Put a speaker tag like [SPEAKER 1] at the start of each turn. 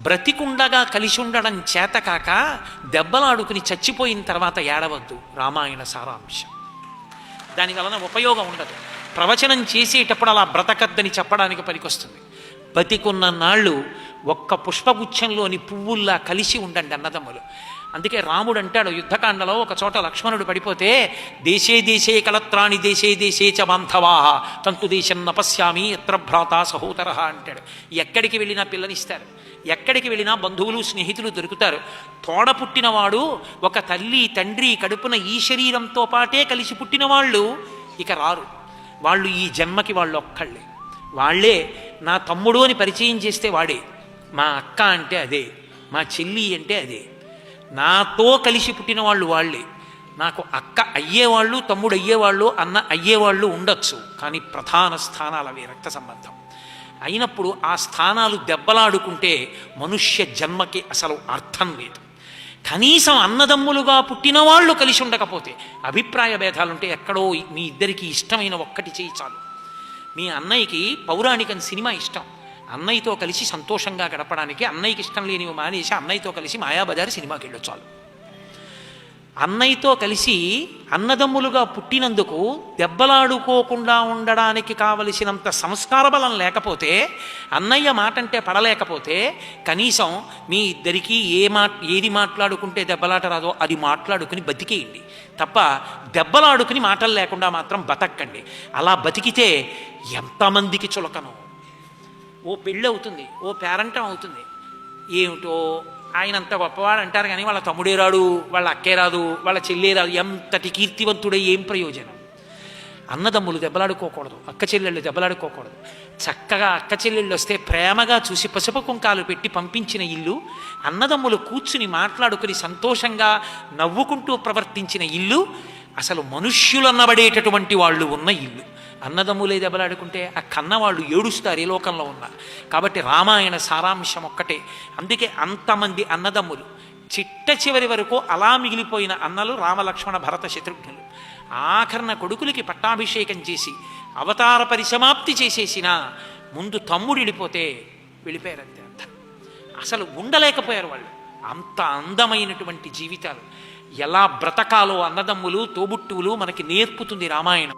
[SPEAKER 1] బ్రతికుండగా కలిసి ఉండడం చేతకాక దెబ్బలాడుకుని చచ్చిపోయిన తర్వాత ఏడవద్దు. రామాయణ సారాంశం. దానివలన ఉపయోగం ఉండదు. ప్రవచనం చేసేటప్పుడు అలా బ్రతకద్దని చెప్పడానికి పనికొస్తుంది. బతికున్న నాళ్ళు ఒక్క పుష్పగుచ్చంలోని పువ్వుల్లా కలిసి ఉండండి అన్నదమ్ములు. అందుకే రాముడు అంటాడు యుద్ధకాండలో, ఒక చోట లక్ష్మణుడు పడిపోతే, దేశే దేశే కలత్రాణి దేశే దేశే చ బాంధవాహ తంతు దేశం నపశ్యామి ఎత్ర భ్రాత సహోదర అంటాడు. ఎక్కడికి వెళ్ళినా పిల్లనిస్తారు, ఎక్కడికి వెళ్ళినా బంధువులు స్నేహితులు దొరుకుతారు. తోడ పుట్టినవాడు, ఒక తల్లి తండ్రి కడుపున ఈ శరీరంతో పాటే కలిసి పుట్టిన వాళ్ళు ఇక రారు. వాళ్ళు ఈ జన్మకి వాళ్ళు ఒక్కళ్ళే. వాళ్ళే నా తమ్ముడు అని పరిచయం చేస్తే వాడే, మా అక్క అంటే అదే, మా చెల్లి అంటే అదే. నాతో కలిసి పుట్టిన వాళ్ళు వాళ్ళే. నాకు అక్క అయ్యేవాళ్ళు, తమ్ముడు అయ్యేవాళ్ళు, అన్న అయ్యేవాళ్ళు ఉండొచ్చు, కానీ ప్రధాన స్థానాలు అవి రక్త సంబంధం అయినప్పుడు ఆ స్థానాలు దెబ్బలాడుకుంటే మనుష్య జన్మకి అసలు అర్థం లేదు. కనీసం అన్నదమ్ములుగా పుట్టిన వాళ్ళు కలిసి ఉండకపోతే, అభిప్రాయ భేదాలుంటే ఎక్కడో మీ ఇద్దరికి ఇష్టమైన ఒక్కటి చేయి చాలు. మీ అన్నయ్యకి పౌరాణికం సినిమా ఇష్టం, అన్నయ్యతో కలిసి సంతోషంగా గడపడానికి అన్నయ్యకి ఇష్టం లేనివి మానేసి అన్నయ్యతో కలిసి మాయాబజార్ సినిమాకి వెళ్ళొచ్చు చాలు. అన్నయ్యతో కలిసి అన్నదమ్ములుగా పుట్టినందుకు దెబ్బలాడుకోకుండా ఉండడానికి కావలసినంత సంస్కార బలం లేకపోతే, అన్నయ్య మాట అంటే పడలేకపోతే, కనీసం మీ ఇద్దరికీ ఏది మాట్లాడుకుంటే దెబ్బలాట రాదో అది మాట్లాడుకుని బతికేయండి తప్ప దెబ్బలాడుకుని మాటలు లేకుండా మాత్రం బతక్కండి. అలా బతికితే ఎంతమందికి చులకను. ఓ పెళ్ళి అవుతుంది, ఓ పేరంటం అవుతుంది, ఏమిటో ఆయన అంత గొప్పవాడు అంటారు కానీ వాళ్ళ తమ్ముడే రాడు, వాళ్ళ అక్కే రాదు, వాళ్ళ చెల్లే రాదు. ఎంతటి కీర్తివంతుడే ఏం ప్రయోజనం? అన్నదమ్ములు దెబ్బలాడుకోకూడదు, అక్క చెల్లెళ్ళు దెబ్బలాడుకోకూడదు. చక్కగా అక్క చెల్లెళ్ళు వస్తే ప్రేమగా చూసి పసుపు కుంకాలు పెట్టి పంపించిన ఇల్లు, అన్నదమ్ములు కూర్చుని మాట్లాడుకుని సంతోషంగా నవ్వుకుంటూ ప్రవర్తించిన ఇల్లు అసలు మనుష్యులన్నబడేటటువంటి వాళ్ళు ఉన్న ఇల్లు. అన్నదమ్ములే దెబ్బలాడుకుంటే ఆ కన్నవాళ్ళు ఏడుస్తారు ఏ లోకంలో ఉన్నా. కాబట్టి రామాయణ సారాంశం ఒక్కటే. అందుకే అంతమంది అన్నదమ్ములు, చిట్ట చివరి వరకు అలా మిగిలిపోయిన అన్నలు రామలక్ష్మణ భరత శత్రుఘ్నులు. ఆఖరణ కొడుకులకి పట్టాభిషేకం చేసి అవతార పరిసమాప్తి చేసేసిన ముందు తమ్ముడు వెళ్ళిపోయారంతే. అంత అసలు ఉండలేకపోయారు వాళ్ళు. అంత అందమైనటువంటి జీవితాలు ఎలా బ్రతకాలో అన్నదమ్ములు తోబుట్టువులు మనకి నేర్పుతుంది రామాయణం.